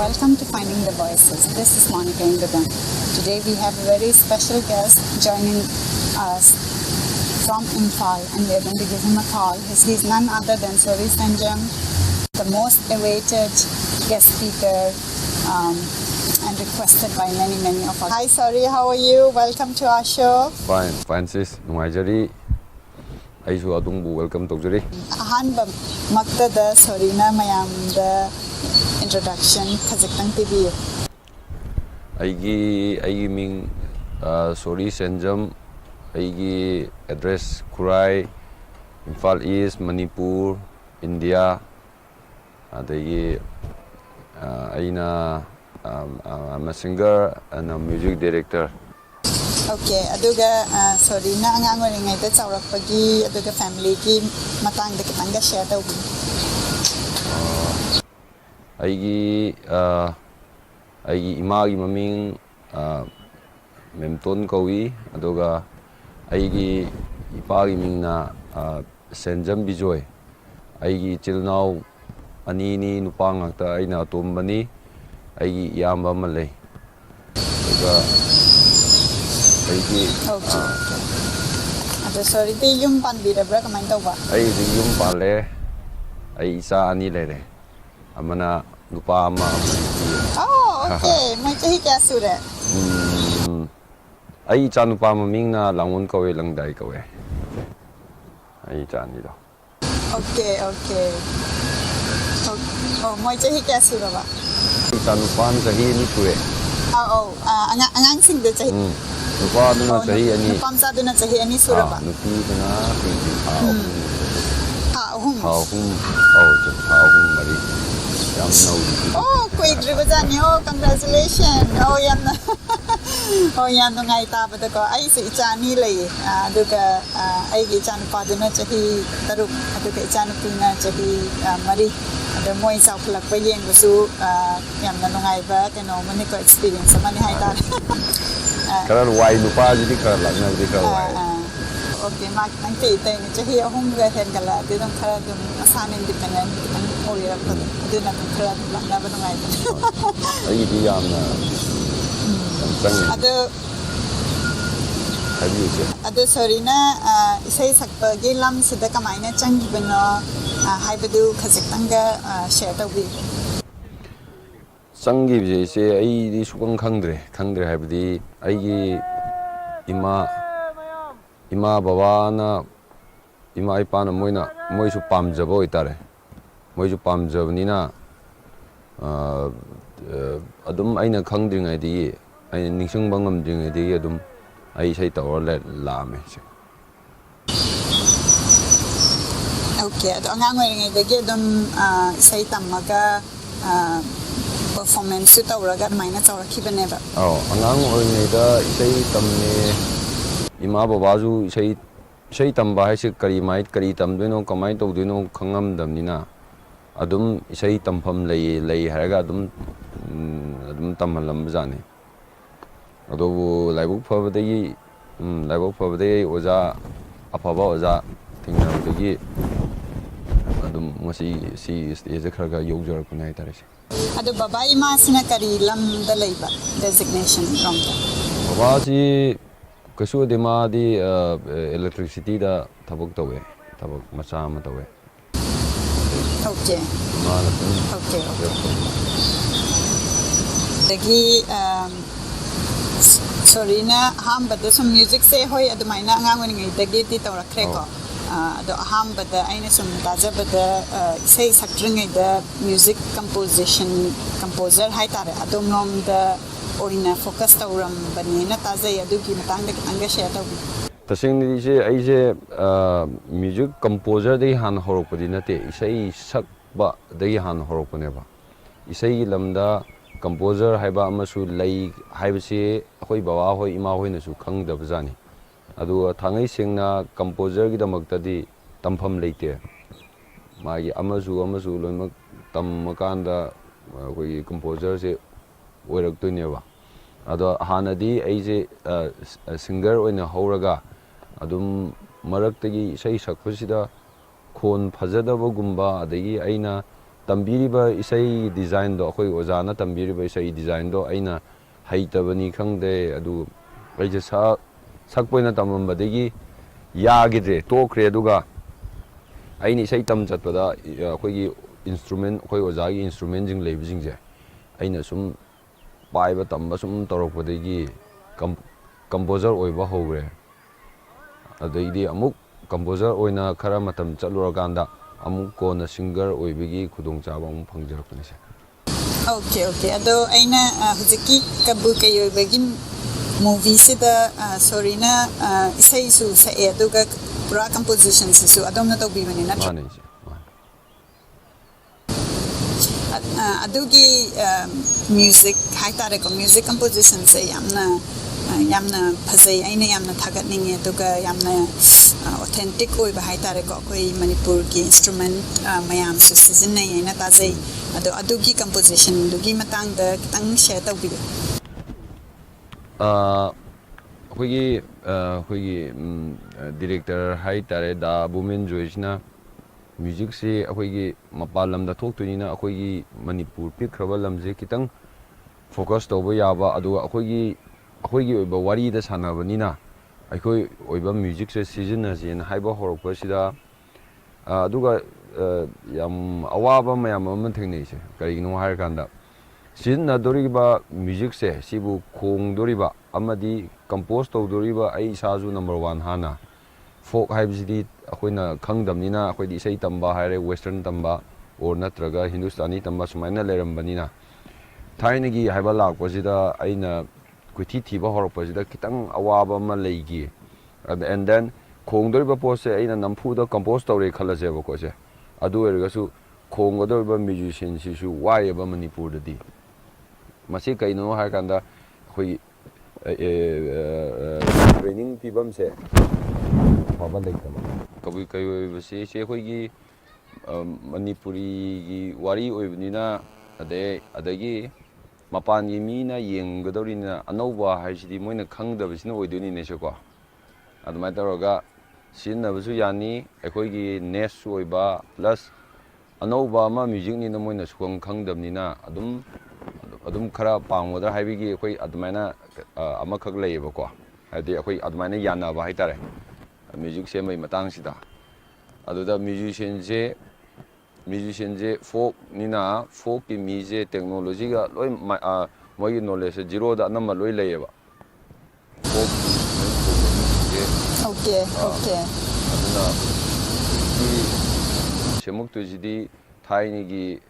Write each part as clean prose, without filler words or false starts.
Welcome to Finding the Voices. This is Monica Indradam. Today we have a very special guest joining us from Imphal, and we are going to give him a call. He's none other than Sori Senjam, the most awaited guest speaker and requested by many of us. Hi Sori, how are you? Welcome to our show. Fine sis. Nungajari. Aisu adungbu welcome tawjari. Ahanba maktada Sori na mayam the introduction khajitang pibiyo. Aigi ming Sori Senjam. Aigi address Kurai, Imphal East, Manipur, India. Adagi I'm a singer and a music director. Okay, aduga sorry na angang oring ngay ta chawrak pagi aduga family ki matang da kitang ga share daw. Aigi imagi maming memton kawi aduga aigi ipagi ming na Senjam Bijoy. Aigi chilnaw ani nupa ngakta aina atombani aigi iyamba malay. Aduga aigi Ado sorry di yung panbira bra kamay daw ba? Aigi yung pale ay isa ani lere. Amana nupa ama. Oh, okay. May chahi kya sura? Ay cha nupa maming na langon kawe lang dai kawe. Ay cha ni do. Okay. Oh, may chahi kya sura ba? Ay cha nupa na sahi ni sure. Angang sing de chahi. Nupa na sahi ani. Nupa sa do na chahi ani sura ba? Nupi na pinti Haahum. Mari. Yam naudi. Oh, kuy driba jani oh, congratulations. Oh, yan na. Oh, yan no ngai ta ba ko. Ay si ichani lay. Aduga ay gi chan pa do na chahi taruk. Aduga ichani pina chahi mari. Ado moi sa plak pa yeng ko su yam na no ngai ba kano mani ko experience mani hai ta. Karan wai nupa jadi karan lang na di karan. Okay, mak nang ti tay ni chahi ahum ga hen gala de dong khara dum asan independent kan ori ra pa de na khara lang na ba ngai. Ay di yam na. Ado sorry na isay sakpa gi lam sida kamay na changi bano haibadu khajitang ga share tawi. Changi bi se ai di sukang khangdre haibadi ai gi ima baba na ima ipa na moi su pamjabo itare moi su pamjabni na adum aina khangdring ai di ai ningsung bangam dring ai di adum ai sai tawar la me se. Okay, ado angang ngai de ge dum sai tamaga performance su tawraga maina chawrakhi bane ba. Angang ngai da sai tamne Ima babazu isai tamba hai se kari tamdeno kamai tawdeno khangam damnina adum isai tampham lei haraga adum tamhalam jani ado laibuk phabadagi oja afaba oja tingnabadagi adum ngasi si stage kharaga yogjar kunai tarese ado baba ima sina kari lam da leiba designation romta baba si kasu de ma di electricity da tabuk tawe tabuk macha ma tawe. Okay. Okay. Dagi sorry na hamba da some music say hoy adumaina angang ngai dagi ti tawrakre ko ado hamba da aina sum tajaba da say sakringai da music composer hai tare adom nom da orina focus tawram bani na tajai adugi matang da anga share taw tasing ni je ai je music composer dei han horok padi na te isai sak ba dei han horok ne ba isai lamda composer haiba amasu lei haibase hoi bawa hoi ima hoi na su khang da bajani adu thangai singna composer gi damakta di tampham leite magi amasu loimak tammakanda hoi composer se oirak to ne ba ado hanadi aije singer oina horaga adum maraktagi sei sakpasida khon phajadaba gumba adagi aina ꯇꯝꯕꯤꯔꯤꯕ ꯏꯁꯩ ꯗꯤꯖꯥꯏꯟꯗꯣ ꯑꯩꯈꯣꯏ ꯑꯣꯖꯥꯅ ꯇꯝꯕꯤꯔꯤꯕ ꯏꯁꯩ ꯗꯤꯖꯥꯏꯟꯗꯣ ꯑꯩꯅ ꯍꯩꯇꯕꯅꯤ ꯈꯪꯗꯦ ꯑꯗꯨ ꯑꯩꯁꯦ ꯁꯛꯄ ꯑꯣꯏꯅ ꯇꯝꯃꯝꯕꯗꯒꯤ ꯌꯥꯈꯤꯗ꯭ꯔꯦ ꯇꯣꯛꯈ꯭ꯔꯦ ꯑꯗꯨꯒ ꯑꯩꯅ ꯏꯁꯩ ꯇꯝ ꯆꯠꯄꯗ ꯑꯩꯈꯣꯏꯒꯤ instrument ꯑꯩꯈꯣꯏ ꯑꯣꯖꯥꯒꯤ instrumentꯁꯤꯡ ꯂꯩꯕꯁꯤꯡꯁꯦ ꯑꯩꯅ ꯁꯨꯝ ꯄꯥꯏꯕ ꯇꯝꯕ ꯁꯨꯝ ꯇꯧꯔꯛꯄꯗꯒꯤ ꯀꯝꯄꯣꯖꯔ ꯑꯣꯏꯕ ꯍꯧꯈ꯭ꯔꯦ ꯑꯗꯩꯗꯤ ꯑꯃꯨꯛ ꯀꯝꯄꯣꯖꯔ ꯑꯣꯏꯅ ꯈꯔ ꯃꯇꯝ ꯆꯠꯂꯨꯔꯀꯥꯟꯗ ꯑꯃꯨꯛ ꯀꯣꯟꯅ ꯁꯤꯡꯒꯔ ꯑꯣꯏꯕꯒꯤ ꯈꯨꯗꯣꯡꯆꯥꯕ ꯑꯃꯨꯛ ꯐꯪꯖꯔꯛꯄꯅꯤꯁꯦ Okay, okay. Ado aina hujiki kabu kayoybagi movie sida sorina isai su sa aduga pura composition su adom na tawbibani natra. Mane ise. Adugi music haitare ko music composition se yamna phasai aina yamna thagatninge aduga yamna authentic oiba haitare ko koi Manipur ki instrument mayam su sizinai aina tazai ado adugi composition dugi matang da kitang share tawbiyo. ꯑꯩꯈꯣꯏꯒꯤ director ꯍꯥꯏꯇꯥꯔꯦ ꯗꯥ ꯕꯨꯃꯦꯟ ꯖꯣꯏꯁꯤꯅ ꯃ꯭ꯌꯨꯖꯤꯛꯁꯤ ꯑꯩꯈꯣꯏꯒꯤ ꯃꯄꯥꯟ ꯂꯝꯗ ꯊꯣꯛꯇꯣꯏꯅꯤꯅ ꯑꯩꯈꯣꯏꯒꯤ ꯃꯅꯤꯄꯨꯔ ꯄꯤꯛꯈ꯭ꯔꯕ ꯂꯝꯁꯦ ꯈꯤꯇꯪ focus ꯇꯧꯕ ꯌꯥꯕ ꯑꯗꯨꯒ ꯑꯩꯈꯣꯏꯒꯤ ꯑꯣꯏꯕ ꯋꯥꯔꯤꯗ ꯁꯥꯟꯅꯕꯅꯤꯅ ꯑꯩꯈꯣꯏ ꯑꯣꯏꯕ ꯃ꯭ꯌꯨꯖꯤꯛꯁꯦ ꯁꯤꯖꯤꯟꯅꯁꯦꯅ ꯍꯥꯏꯕ ꯍꯧꯔꯛꯄꯁꯤꯗ ꯑꯗꯨꯒ ꯌꯥꯝ ꯑꯋꯥꯕ ꯃꯌꯥꯝ ꯑꯃ ꯊꯦꯡꯅꯩꯁꯦ ꯀꯔꯤꯒꯤꯅꯣ ꯍꯥꯏꯔꯀꯥꯟꯗ ꯁꯤꯖꯤꯟꯅꯗꯣꯔꯤꯕ ꯃ꯭ꯌꯨꯖꯤꯛꯁꯦ ꯁꯤꯕꯨ ꯈꯣꯡꯗꯣꯔꯤꯕ ꯑꯃꯗꯤ ꯀꯝꯄꯣꯖ ꯇꯧꯗꯣꯔꯤꯕ ꯑꯩ ꯏꯁꯥꯁꯨ ꯅꯝꯕꯔ 1 ꯍꯥꯟꯅ ꯐꯣꯛ ꯍꯥꯏꯕꯁꯤꯗꯤ ꯑꯩꯈꯣꯏꯅ ꯈꯪꯗꯕꯅꯤꯅ ꯑꯩꯈꯣꯏꯗꯤ ꯏꯁꯩ ꯇꯝꯕ ꯍꯥꯏꯔꯦ ꯋꯦꯁꯇꯔꯟ ꯇꯝꯕ ꯑꯣꯔ ꯅꯠꯇ꯭ꯔꯒ ꯍꯤꯟꯗꯨꯁꯇꯥꯅꯤ ꯇꯝꯕ ꯁꯨꯃꯥꯏꯅ ꯂꯩꯔꯝꯕꯅꯤꯅ ꯊꯥꯏꯅꯒꯤ ꯍꯥꯏꯕ ꯂꯥꯛꯄꯁꯤꯗ ꯑꯩꯅ ꯀꯣꯏꯊꯤ ꯊꯤꯕ ꯍꯧꯔꯛꯄꯁꯤꯗ ꯈꯤꯇꯪ ꯑꯋꯥꯕ ꯑꯃ ꯂꯩꯈꯤ ꯑꯦꯟ ꯗꯦꯟ ꯈꯣꯡꯗꯣꯔꯤꯕ ꯄꯣꯠꯁꯦ ꯑꯩꯅ ꯅꯝꯐꯨꯗ ꯀꯝꯄꯣꯖ ꯇꯧꯔꯦ ꯈꯜꯂꯁꯦꯕꯀꯣ ꯁꯦ ꯑꯗꯨ ꯑꯣꯏꯔꯒꯁꯨ ꯈꯣꯡꯒꯗꯧꯔꯤꯕ ꯃ꯭ꯌꯨꯖꯤꯁꯤꯌꯟꯁꯤꯁꯨ ꯋꯥꯏꯑꯦꯕ ꯃꯅꯤꯄꯨꯔꯗꯗꯤ ꯃꯁꯤ ꯀꯩꯅꯣ ꯍꯥꯏꯔꯀꯥꯟꯗ ꯑꯩꯈꯣꯏꯒꯤ ꯇ꯭ꯔꯦꯅꯤꯡ ꯄꯤꯐꯝꯁꯦ ꯑꯐꯕ ꯂꯩꯇꯕ ꯀꯕꯨꯏ ꯀꯩꯑꯣꯏꯕꯁꯤ ꯑꯩꯈꯣꯏꯒꯤ ꯃꯅꯤꯄꯨꯔꯤꯒꯤ ꯋꯥꯔꯤ ꯑꯣꯏꯕꯅꯤꯅ ꯑꯗꯒꯤ ꯃꯄꯥꯟꯒꯤ ꯃꯤꯅ ꯌꯦꯡꯒꯗꯧꯔꯤꯅꯤꯅ ꯑꯅꯧꯕ ꯍꯥꯏꯁꯤꯗꯤ ꯃꯣꯏꯅ ꯈꯪꯗꯕꯁꯤꯅ ꯑꯣꯏꯗꯣꯏꯅꯤꯅꯦꯁꯦꯀꯣ ꯑꯗꯨꯃꯥꯏꯅ ꯇꯧꯔꯒ ꯁꯤꯖꯤꯟꯅꯕꯁꯨ ꯌꯥꯅꯤ ꯑꯩꯈꯣꯏꯒꯤ ꯅꯦꯁꯁꯨ ꯑꯣꯏꯕ ꯄ꯭ꯂꯁ ꯑꯅꯧꯕ ꯑꯃ ꯃ꯭ꯌꯨꯖꯤꯛꯅꯤꯅ ꯃꯣꯏꯅ ꯁꯨꯈꯪ ꯈꯪꯗꯕꯅꯤꯅ ꯑꯗꯨꯝ ꯈꯔ ꯄꯥꯝꯒꯗ꯭ꯔꯥ ꯍꯥꯏꯕꯒꯤ ꯑꯩꯈꯣꯏ ꯑꯗꯨꯃꯥꯏꯅ ꯑꯃꯈꯛ ꯂꯩꯌꯦꯕꯀꯣ ꯍꯥꯏꯗꯤ ꯑꯩꯈꯣই ꯑꯗꯨꯃꯥꯏꯅ ꯌꯥꯅꯕ ꯍꯥꯏꯇꯥꯔꯦ ꯃ꯭ꯌꯨꯖꯤꯛ ꯁꯦꯝꯕꯒꯤ ꯃꯇꯥꯡꯁꯤꯗ ꯑꯗꯨꯗ ꯃ꯭ꯌꯨꯖꯤꯁꯤꯌꯟꯁꯦ ꯐꯣꯛꯅꯤꯅ ꯐꯣꯛꯀꯤ ꯃꯤꯁꯦ ꯇꯦꯛꯅꯣꯂꯣꯖꯤꯒ ꯂꯣꯏ ꯃꯣꯏꯒꯤ ꯅꯣꯂꯦꯖꯁꯦ ꯖꯤꯔꯣꯗ ꯑꯅꯝꯕ ꯂꯣꯏ ꯂꯩꯌꯦꯕ ꯐꯣꯛ Okay, okay. ꯑꯗꯨꯅ ꯁꯦꯝꯃꯛꯇꯣꯏꯁꯤꯗꯤ ꯊꯥꯏꯅꯒꯤ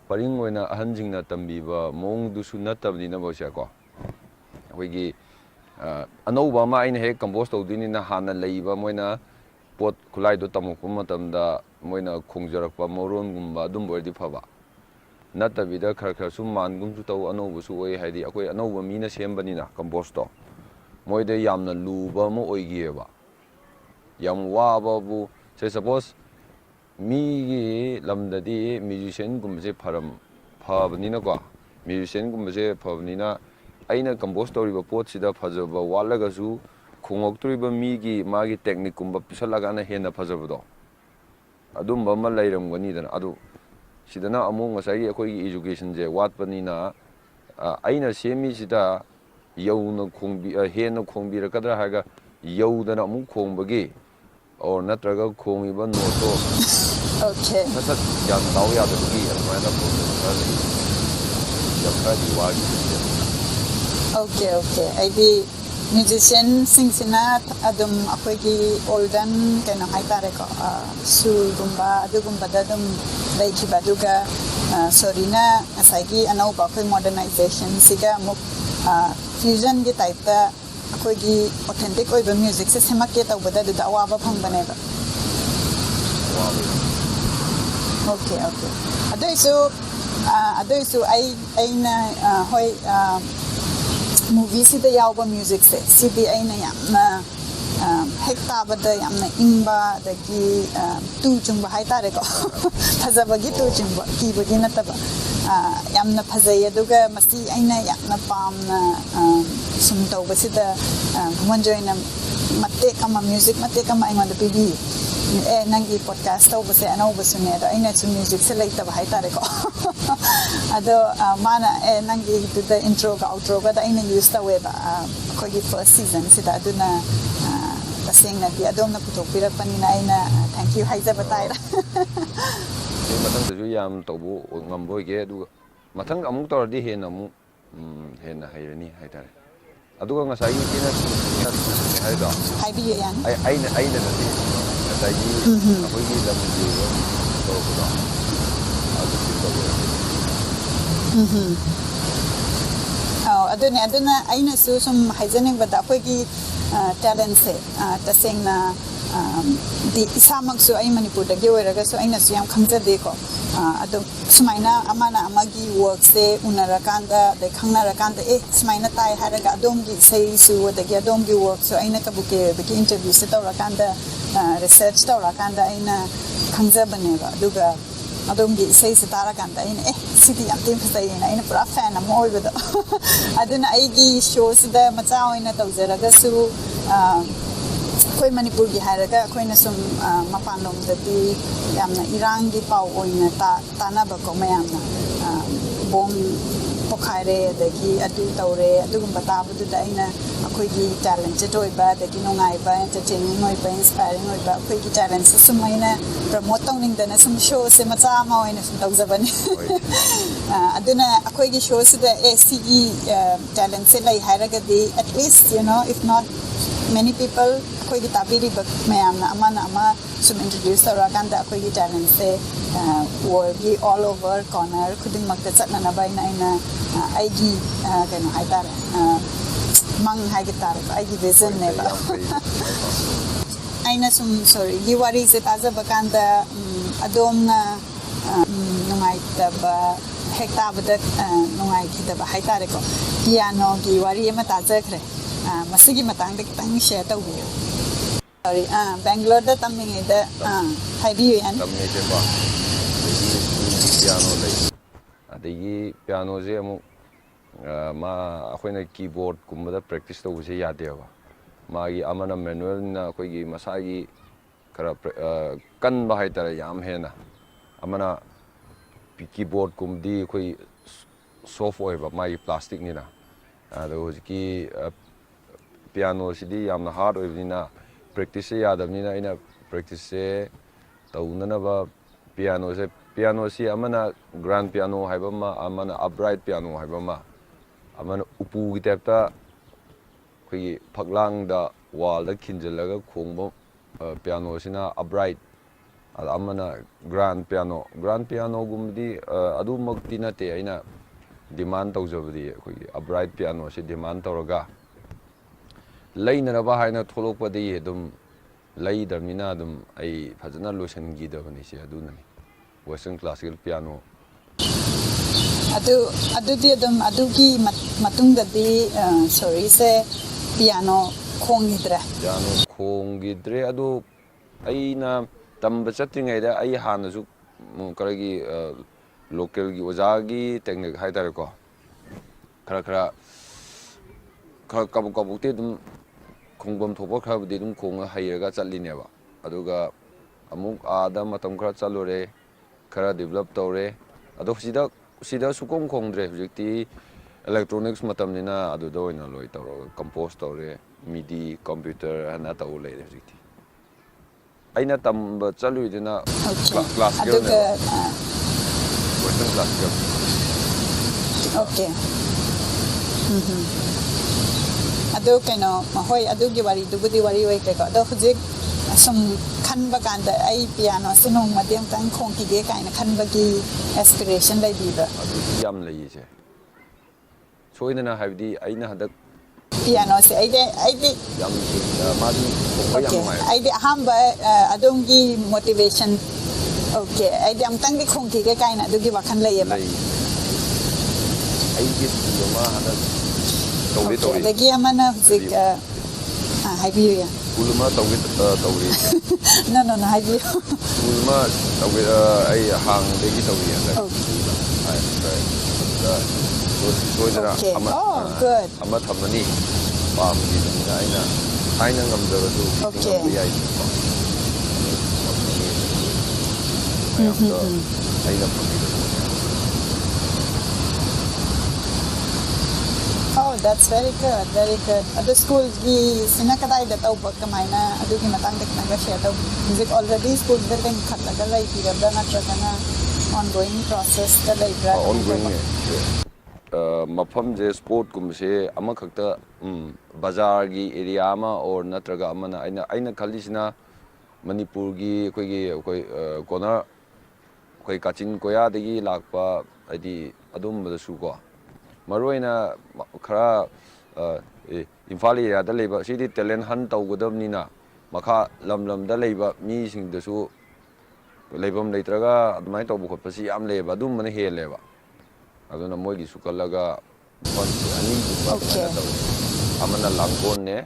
ꯄꯔꯤꯡ ꯑꯣꯏꯅ ꯑꯍꯟꯁꯤꯡꯅ ꯇꯝꯕꯤꯕ ꯃꯑꯣꯡꯗꯨꯁꯨ ꯅꯠꯇꯕꯅꯤꯅ ꯃꯣꯏꯁꯦꯀꯣ ꯑꯩꯈꯣꯏꯒꯤ ꯑꯅꯧꯕ ꯑꯃ ꯑꯩꯅ ꯍꯦꯛ ꯀꯝꯄꯣꯖ ꯇꯧꯗꯣꯏꯅꯤꯅ ꯍꯥꯟꯅ ꯂꯩꯕ ꯃꯣꯏꯅ ꯄꯣꯠ ꯈꯨꯠꯂꯥꯏꯗꯣ ꯇꯝꯃꯛꯄ ꯃꯇꯝꯗ ꯃꯣꯏꯅ ꯈꯣꯡꯖꯔꯛꯄ ꯃꯔꯣꯟꯒꯨꯝꯕ ꯑꯗꯨꯝꯕ ꯑꯣꯏꯔꯗꯤ ꯐꯕ ꯅꯠꯇꯕꯤꯗ ꯈꯔ ꯁꯨꯝ ꯃꯥꯟꯒꯨꯝꯁꯨ ꯇꯧ ꯑꯅꯧꯕꯁꯨ ꯑꯣꯏ ꯍꯥꯏꯗꯤ ꯑꯩꯈꯣꯏ ꯑꯅꯧꯕ ꯃꯤꯅ ꯁꯦꯝꯕꯅꯤꯅ ꯀꯝꯄꯣꯖꯇꯣ ꯃꯣꯏꯗ ꯌꯥꯝꯅ ꯂꯨꯕ ꯑꯃ ꯑꯣꯏꯈꯤꯑꯕ ꯌꯥꯝ ꯋꯥꯕꯕꯨ ꯁꯄꯣꯁ ꯃꯤꯒꯤ ꯂꯝꯗꯗꯤ ꯃ꯭ꯌꯨꯖꯤꯁꯤꯌꯟꯒꯨꯝꯕꯁꯦ ꯐꯕꯅꯤꯅꯀꯣ ꯃ꯭ꯌꯨꯖꯤꯁꯤꯌꯟꯒꯨꯝꯕꯁꯦ ꯐꯕꯅꯤꯅ ꯑꯩꯅ ꯀꯝꯄꯣꯖ ꯇꯧꯔꯤꯕ ꯄꯣꯠꯁꯤꯗ ꯐꯖꯕ ꯋꯥꯠꯂꯒꯁꯨ ꯈꯣꯡꯉꯛꯇꯣꯔꯤꯕ ꯃꯥꯒꯤ ꯇꯦꯛꯅꯤꯛꯀꯨꯝꯕ ꯄꯤꯁꯜꯂꯀꯥꯟꯗ ꯍꯦꯟꯅ ꯐꯖꯕꯗꯣ ꯑꯗꯨꯝꯕ ꯑꯃ ꯂꯩꯔꯝꯒꯅꯤꯗꯅ ꯑꯗꯨ ꯁꯤꯗꯅ ꯑꯃꯨꯛ ꯉꯁꯥꯏꯒꯤ ꯑꯩꯈꯣꯏꯒꯤ ꯏꯖꯨꯀꯦꯁꯟꯁꯦ ꯋꯥꯠꯄꯅꯤꯅ ꯑꯩꯅ ꯁꯦꯝꯃꯤꯁꯤꯗ ꯍꯦꯟꯅ ꯈꯣꯡꯕꯤꯔꯛꯀꯗ꯭ꯔꯥ ꯍꯥꯏꯔꯒ ꯌꯧꯗꯅ ꯑꯃꯨꯛ ꯈꯣꯡꯕꯒꯤ ꯑꯣꯔ ꯅꯠꯇ꯭ꯔꯒ ꯈꯣꯡꯉꯤꯕ ꯅꯣꯠꯇꯣ ꯁꯠ ꯁꯠ ꯒ꯭ꯌꯥꯟ ꯇꯥꯎ ꯌꯥꯗꯕꯒꯤ ꯑꯗꯨꯃꯥꯏꯅ ꯄ꯭ꯔꯣꯕ꯭ꯂꯦꯝ ꯈꯔ ꯂꯩ ꯌꯥꯝ ꯈꯔꯗꯤ ꯋꯥꯈꯤꯕꯁꯦ Okay, okay. ꯑꯩꯗꯤ ꯃ꯭ꯌꯨꯖꯤꯁꯤꯌꯟꯁꯤꯡꯁꯤꯅ ꯑꯗꯨꯝ ꯑꯩꯈꯣꯏꯒꯤ olden ꯀꯩꯅꯣ ꯍꯥꯏꯇꯥꯔꯦꯀꯣ ꯁꯨꯔꯒꯨꯝꯕ ꯑꯗꯨꯒꯨꯝꯕꯗ ꯑꯗꯨꯝ ꯂꯩꯈꯤꯕ ꯑꯗꯨꯒ ꯁꯣꯔꯤꯅ ꯉꯁꯥꯏꯒꯤ ꯑꯅꯧꯕ ꯑꯩꯈꯣꯏ ꯃꯣꯗꯔꯅꯥꯏꯖꯦꯁꯟꯁꯤꯒ ꯑꯃꯨꯛ ꯐ꯭ꯌꯨꯖꯟꯒꯤ ꯇꯥꯏꯞꯇ ꯑꯩꯈꯣꯏꯒꯤ ꯑꯣꯊꯦꯟꯇꯤꯛ ꯑꯣꯏꯕ ꯃ꯭ꯌꯨꯖꯤꯛꯁꯦ ꯁꯦꯝꯃꯛꯀꯦ ꯇꯧꯕꯗ ꯑꯗꯨꯗ ꯑꯋꯥꯕ ꯐꯪꯕꯅꯦꯕ Okay, okay. ꯑꯗꯨꯏꯁꯨ ꯑꯩꯅ ꯍꯣꯏ ꯃꯨꯚꯤꯁꯤꯗ ꯌꯥꯎꯕ ꯃ꯭ꯌꯨꯖꯤꯛꯁꯦ ꯁꯤꯗꯤ ꯑꯩꯅ ꯌꯥꯝꯅ ꯍꯦꯛ ꯇꯥꯕꯗ ꯌꯥꯝꯅ ꯏꯪꯕ ꯑꯗꯒꯤ ꯇꯨ ꯆꯨꯡꯕ ꯍꯥꯏꯇꯥꯔꯦꯀꯣ ꯐꯖꯕꯒꯤ ꯇꯨ ꯆꯨꯡꯕ ꯀꯤꯕꯒꯤ ꯅꯠꯇꯕ ꯌꯥꯝꯅ ꯐꯖꯩ ꯑꯗꯨꯒ ꯃꯁꯤ ꯑꯩꯅ ꯌꯥꯝꯅ ꯄꯥꯝꯅ ꯁꯨꯝ ꯇꯧꯕꯁꯤꯗ ꯒꯨꯃꯟꯖꯣꯏꯅ ꯃꯇꯦꯛ ꯑꯃ ꯃ꯭ꯌꯨꯖꯤꯛ ꯃꯇꯦꯛ ꯑꯃ ꯑꯩꯉꯣꯟꯗ ꯄꯤꯕꯤ nangi podcast tau base anau basune ado aina chu music se laita ba hai tare ko ado mana nangi to the intro ka outro ka da aina use ta we ba ko gi first season sida aduna taseng na di adom na putok pira panina aina thank you hai za batai ra matang ju yam tobu ngamboi ge du matang amuk tor di he na mu he na hai ni hai tare aduga ngasai ni kina hai do hai bi yan aina na di ngasai ni apoi gi lam ji to ko do adu si to aduna aina su sum haijaning bada koi gi talent se taseng na di isamak su ai Manipur da ge wera ga su aina su yam khangja de ko ado sumaina amana amagi work se unarakanda de khangnarakanda sumaina tai haraga adom gi sei su da ge adom gi work so aina ka buke be interview se tawrakanda research tawrakanda aina khangja bane ba duga adom gi sei se tarakanda aina sidi yam tim phasai aina pura fan am oi bada aduna ai gi show se da macha oina tawjaraga su koi Manipur gi haraga koi na sum mapanom da di yamna irang gi pau oina ta na ba ko mayamna bom pokhaire da gi adu tawre adu gum bata bu da ina akoi gi talent che toy ba da gi nongai ba entertaining noi ba inspiring noi ba koi gi talent se sum maina promote tawning da na sum show se macha ma oina sum tawjabani aduna akoi gi show se da SCE talent se lai haraga di at least you know if not many people koi gi tabiri ba mayamna amana ama sum introduce tawrakanda koi gi talent se world gi all over corner khuding mak ta chatna na bai na ina ai gi kano hai tar mang hai gi tar ai gi vision ne ba aina sum sorry gi wari se taza bakanda adom na nungai ta ba hekta ba da nungai ki da ba hai tar ko piano gi wari ma taza khre masigi matang de tang share ta wi sorry Bangalore da tammi da hai bi yan tammi de ba piano le adigi piano je amu ma akhoi keyboard kumba da practice to se ya de ba ma gi amana manual na akhoi gi masa gi kara kan ba hai tara yam he na amana keyboard kum di akhoi soft oi ba ma gi plastic ni na ado ki piano sidi yamna hard oi ni practice ya dabni na ina practice taunana ba piano si amana grand piano haiba ma amana upright piano haiba ma amana upu gi tapta khoi phaklang da wall da khinjalaga khongbo piano sina upright amana grand piano gumdi adu makti na te aina demand tawjabdi khoi upright piano si demand tawraga laina ba haina tholok pa de dum lai darmina dum ai phajana lotion gi da bani se adu nani western classical piano adu di dum adu gi matung da di sorry se piano khongidra adu aina tamba chatringai da ai hana su karagi local gi oja gi technique hai tar ko khara kabu te dum khongbam thopa khra budi dum khonga hairaga chatline ba aduga amuk ada matam khra chalore khara develop tawre ado sida sukom khongdre hujikti electronics matam nina adu do ina loi tawro compose tawre midi computer ana taw le hujikti aina tamba chalui dina class aduga western classical okay ado kano mahoi adu gi wari du budi wari wai ka ado hujik sum khan ba kan da ai piano sinong madem tang khong ki ge kaina khan ba gi aspiration lai di ba adu yam lai je soina habdi aina hadak piano se ai de yam madi okay ai de hamba adong gi motivation okay ai de am tang gi khong ki ge kaina adu gi wakhan lai ba ai gi ma hadak tawri dagi amana hujik hai bi ya ulma tawri no hai bi ulma tawri ai hang degi tawri ya ai soidara ama thamani pam gi aina ngam da du okay ꯃꯌꯥꯝꯗ ꯑꯩꯅ ꯐꯪꯈꯤꯕ Oh, that's very good, very good. At the school, sina kadai da tau ba kamaina adu ki matang dak naga share tau music already school building khata ga lai pi da na tra kana ongoing process da lai bra ongoing mafam je sport kumse ama khakta bazar gi area ama or natraga amana aina khalisina Manipur gi koi corner koi kachin koya dagi lakpa adi adum da su ko maroina khara Imphal area da leba sidi talent hunt tawgadabnina makha lam da leba mi sing da su leibam leitraga admai tawbu khotpasi yam leba adum mana heleba aduna moigi sukalaga fund ani Okay. amana Langon ne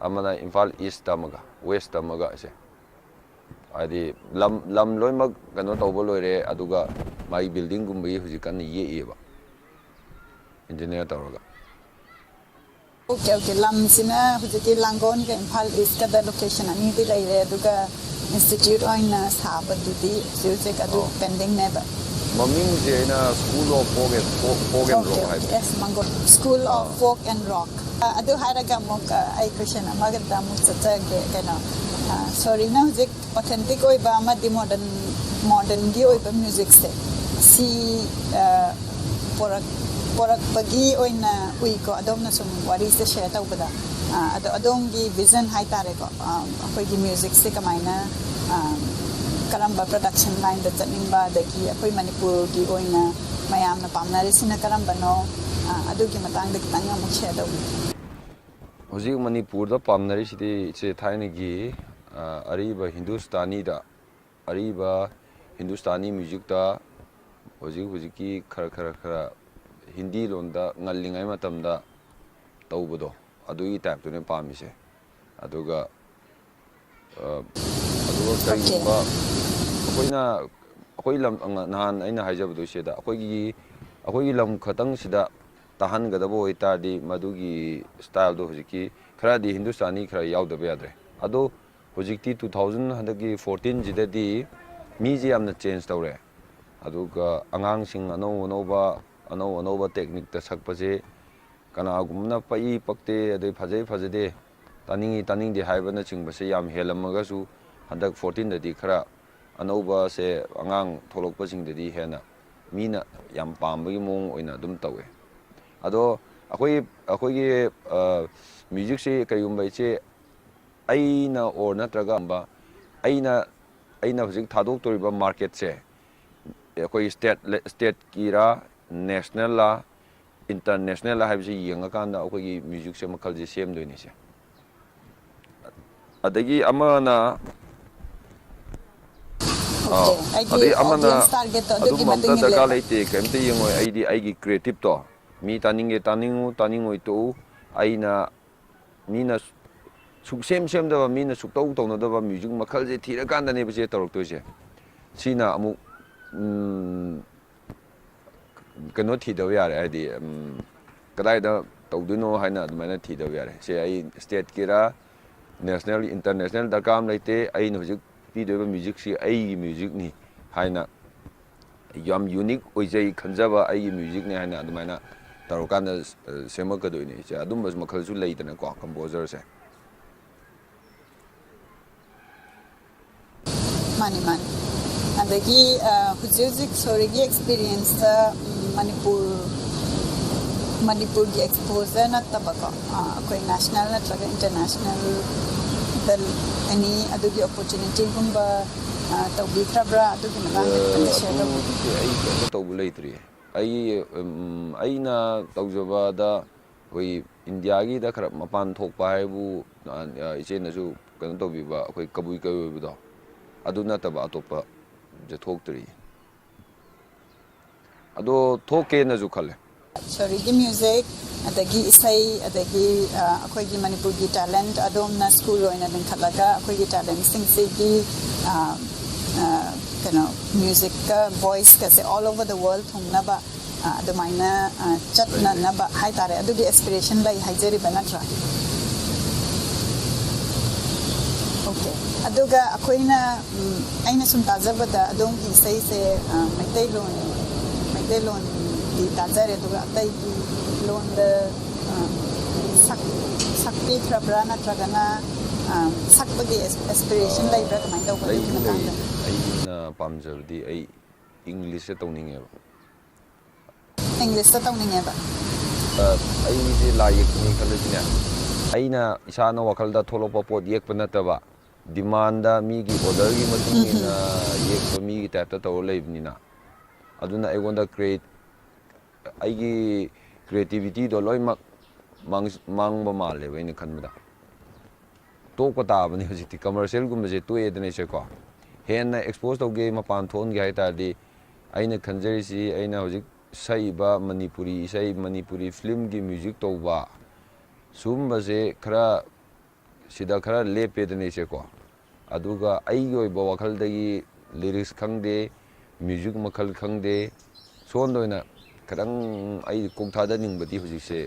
amana Imphal East tamaga West tamaga ase adi lam loimak kano tawbo loire aduga mai building gumbi hujikan ye eba engineer tawraga Okay, okay. Lam sina hujiki Langon ka Imphal East ka da location ani di lai re aduga institute oina sahaba dudi music adu pending ne ba. Maming je na School of Folk and Rock hai Yes, Mango School of Folk and Rock. Adu haraga mo ka ai question amagda mo sa ge kana. Sorry na hujik authentic oi ba ma di modern gi oi ba music se. Si porak pagi oina ui ko adom na sum wari se share tau bada. Adom gi vision hai tare ko apoi gi music se kamaina karamba production line da chaning ba da ki apoi Manipur gi oina mayam na pamnari sina karamba no adu gi matang da kitang amuk share tau. Hojik Manipur da pamnari sidi che thaini gi ariba Hindustani music da hojik ki khara Hindi londa ngallingai matamda tawbudo adugi type to ne pamise aduga kaigumba akoi lam nahan aina haijabdo seda akoi lam khatang sida tahan gadabo itadi madugi style do hojiki khara di Hindustani khara yaudaba yadre ado hojikti 2014 jidadi mi ji amna change tawre aduga angang sing anova technique ta sakpase kana gumna pai pakte adai phajade taning de haibana chingbase yam helamaga su handak 14 dadi khara anova se angang tholokpa singdadi hena mina yam pambagi mong oina dum tawe ado akoi ge music se kayumba che aina or natraga amba aina hojik thadok toriba market se akoi state kira national la international la haibsi yenga kanda akoi music se makal je sem doini se adagi amana adi amana adumamta daga leite kemte yengoi aigi creative to mi taningu to aina mina suksem da mina suktau tawna da music makal je thira kanda ne bje tarok to se sina amu kano thidaw yare adi kadai da tawduno haina admana thidaw yare se ai state kira national international da kam leite ai no hojik pidoba music si ai music ni haina yam unique oijai khanjaba ai music ni haina admana tarokana semakadoi ni se adum bas makhal su leitana ko composer se mani adagi hujik sorry gi experience Manipur gi exposure na tabaka koi national na traga international dal any adugi opportunity gumba tawbi khabra adugi matang da share ai tawbu leitri aina tawjaba da koi India gi da khara mapan thokpa haibu iche na su kan tawbi ba koi kabui do aduna taba atopa je thoktri ado thoke na ju khale Sori gi music adagi isai adagi akoi gi Manipur gi talent adom na school oina din khalaga akoi gi talent sing gi music ka voice ka se all over the world thumna ba adumaina chatna na ba hai tare adugi aspiration lai haijeri banatra okay aduga akoina aina sum tajabada adom ki sei se maitai lon di tajare aduga atai ki lon da sakti trabra na tragana sakbagi aspiration lai bra kamai dau lai aina pamjabdi ai English se tawninge ba English ta tawninge ba ai je la yekni khalajine aina isana wakalda tholopa pot yekpa nataba demand mi gi order gi matungina yekpa mi gi type ta taw leibnina aduna aigonda create aigi creativity do loimak mangba male baina khanbada to ko ta bani hojiti commercial gum je to edne se ko henna expose to ge mapan thon ge haita di aina khanjari si aina hojik saiba manipuri film gi music to ba sumba je khara sida khara lepe dene se ko aduga ai goi ba wakhal dagi lyrics khangde music makhal khangde son doina kadang ai kongtha da ningbati hojik se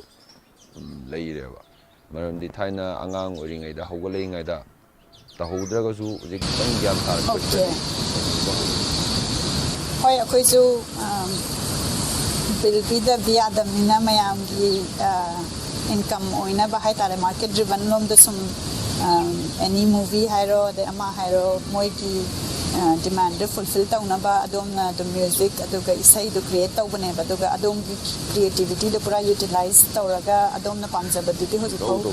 leireba maramdi thaina angang oringai da hogolei ngai da ta hodraga su hojik tang gyan thar ko hoi akoi su bil bida via da mina mayam gi income oina ba hai tare market driven lom da sum any movie hairo de ama hairo moi ki demand fulfill tauna ba adom na the music aduga isai do create taw bane ba aduga adom gi creativity do pura utilize tawraga adom na pamja ba diti hoji ko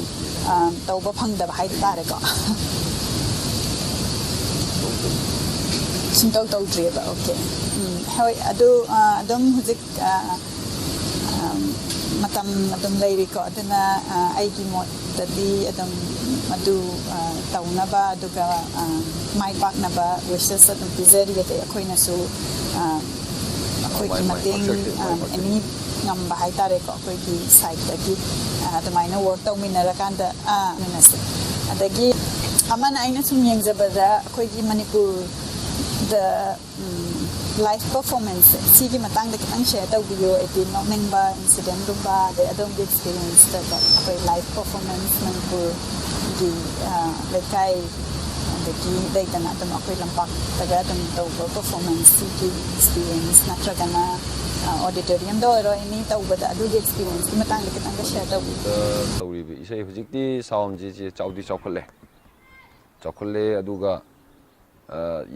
taw ba phang da hai tare ko sintaw taw tri ba okay hoi adu adom hoji matam adom leiri ko aduna ai gi mo tadi adom madu tauna ba aduga mai pak na ba wishes adum bizari te akoina su akoi ki mating any ngam ba hai tare ko akoi ki side da ki adamaina work taw minara kanda nase adagi amana aina sum yengjabada akoi ki Manipur the live performance sigi matang da kitang share taw video etin no nengba incident rumba de adom experience da akoi live performance Manipur di lekai dagi daitana tam akoi lampak taga tam taw performance sigi experience natragana auditorium do ro ini taw bada adu experience matang da kitang share taw tawri bi isai hojikti sound ji chaudi chokhle aduga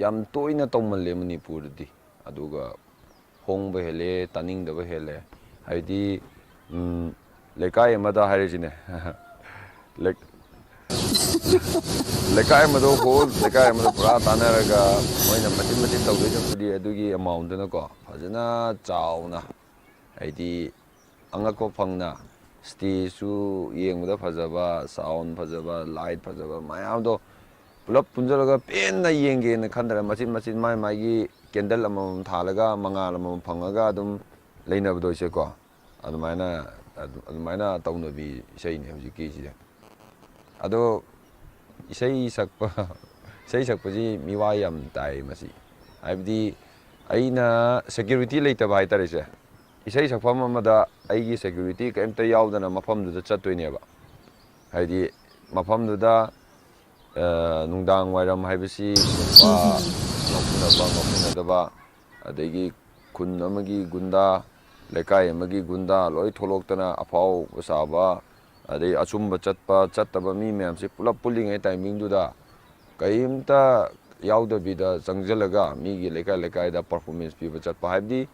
yam toina tawmalle Manipur di aduga hongba hele taning da ba hele haidi lekai amada harijine lekai amado hol lekai amado pura tanaraga moina matin tawde japudi adugi amount na ko fajana chauna haidi angako phangna stage su yengda fajaba sound fajaba light fajaba mayam do pulap punjalaga penna yenge na khandara machin mai gi candle amam thalaga mangal amam phangaga adum leinabdo se ko adumaina tawnabi isai ne hojiki ji ado isai sakpa ji miwa yam tai masi aibdi aina security leitaba hai tare se isai sakpam amada aigi security kaimta yaudana mafam du chattoine ba haidi mafam du da nungdang wairam haibasi ba ngopuna adagi kun amagi gunda lekai amagi gunda loi tholoktana afau basaba adai achumba chattaba mi mem se pulap pulling ai timing du da kaimta yauda bida changjalaga mi gi lekai da performance pi ba chatpa haibdi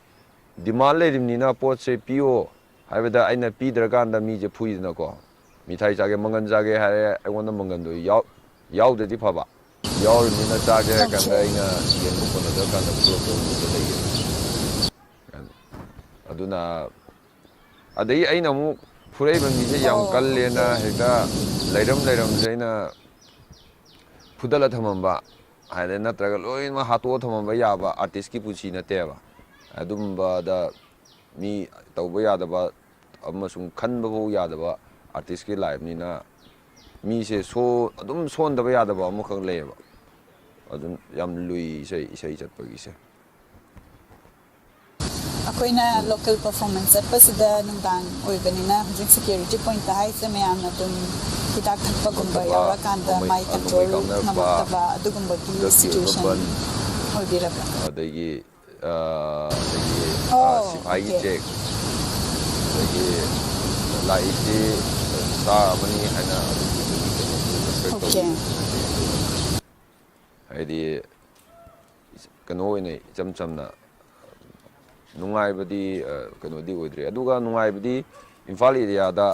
demand le rimni na pot se pio haibada aina pi dragan da mi je phuidna ko mithai jage mangan jage hare aigona mangan do yaudadi phaba yaurina chage kanda ina yengo kono da kanda pulap da dai aduna adai aina mu furai ban mi je yam kallena heka leiram jaina fudala thamamba haide natraga loin ma hato thamamba yaba artist ki puchi na teba adumba da mi tawba yadaba amasung khanba bo yadaba artist ki live ni na mi se so adum sondaba yadaba amukhang leba adum yam lui sei chatpagi se ꯑꯩꯈꯣꯏꯅ local performance ꯆꯠꯄꯁꯤꯗ ꯅꯨꯡꯗꯥꯡ ꯑꯣꯏꯕꯅꯤꯅ ꯍꯧꯖꯤꯛ security point ꯍꯥꯏꯁꯦ ꯃꯌꯥꯝꯅ ꯑꯗꯨꯝ ꯍꯤꯗꯥꯛ ꯊꯛꯄꯒꯨꯝꯕ ꯌꯥꯎꯔꯀꯥꯟꯗ ꯃꯥꯏ control ꯉꯝꯃꯛꯇꯕ ꯑꯗꯨꯒꯨꯝꯕꯒꯤ situation ꯑꯣꯏꯕꯤꯔꯕ꯭ꯔꯥ? ꯑꯗꯒꯤ ꯁꯤꯐꯥꯏꯒꯤ ꯆꯦꯛ ꯑꯗꯒꯤ ꯂꯥꯛꯏꯁꯤ ꯁ꯭ꯇꯥꯔ ꯑꯃꯅꯤ ꯍꯥꯏꯅ ꯍꯥꯏꯗꯤ ꯀꯩꯅꯣ ꯑꯣꯏꯅ ꯏꯆꯝ ꯆꯝꯅ ꯅꯨꯡꯉꯥꯏꯕꯗꯤ ꯀꯩꯅꯣꯗꯤ ꯑꯣꯏꯗ꯭ꯔꯦ ꯑꯗꯨꯒ ꯅꯨꯡꯉꯥꯏꯕꯗꯤ ꯏꯝꯐꯥꯜ ꯑꯦꯔꯤꯌꯥꯗ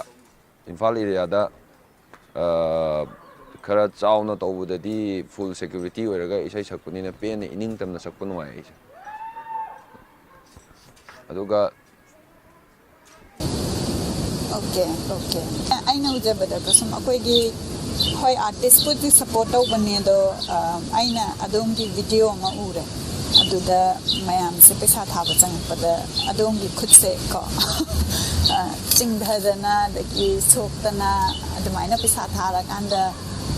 खरा चावना तौबददी फुल सिक्योरिटी होरगा इसाई सकपनिना पेन इनिंग तमना सकप नुआई इसे अदुगा ओके ओके आइना उजबदा कसम अकोइगी होय आर्टिस्ट पुति सपोर्ट तौबने दो आइना अदोंगी वीडियो अमा उरे अदुदा मयाम से पैसा थाबा चंगपदा अदोंगी खुद से को चिंगधदना दगी सोक्तना अदुमाइना पैसा थारा कांदा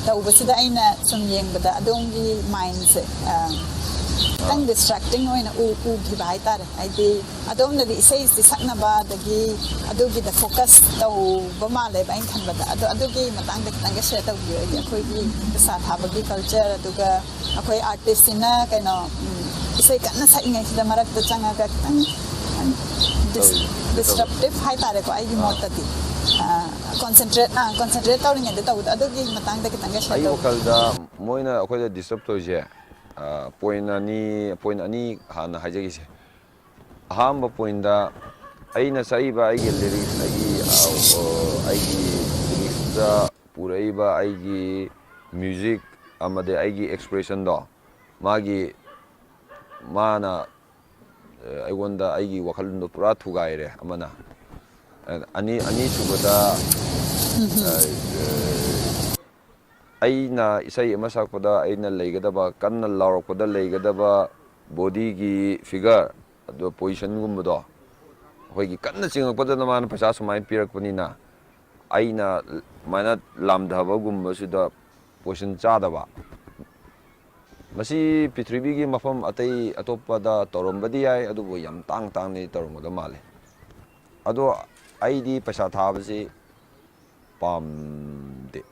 तौबसिदा आइना सुम येंगबदा अदोंगी माइंड से तंग distracting होइना उ गिबा हाइतारे आइदि अदोमनदि इसेइ सकनबा दगी अदुगी द फोकस तौबा माले बाइन खनबदा अदुगी मतंग तंग शेयर तौबि अखोइगी पैसा थाबगी कल्चर अदुगा अखोइ आर्टिस्ट इना कैनो इसेइ कन्ना साइङै सिदा मरकता चंगागा तंग disruptive हाइतारे को आइगी मोतति concentrate तौरिङै द तौद अदुगी मतंग द तंग शेयर आइ वखलदा मोइना अखोइदा disturb तोइजे point ani hana hajagise ahamba point da aina saiba aigi lyrics aigi lyrics da puraiba aigi music amade aigi expression do magi mana aigonda aigi wakhalndo pura thugaire amana ani subada aina isai ama sakpada aina leigadaba kanna laurakpada leigadaba body gi figure ado position gumdo hoigi kanna chingakpada na man paisa sumai pirakpanina aina mana lamdhaba gumba sida position chadaba masi prithvi gi mafam atai atopada torombadi ai adubo yam tang ni toromda male ado aidi paisa thabasi pamde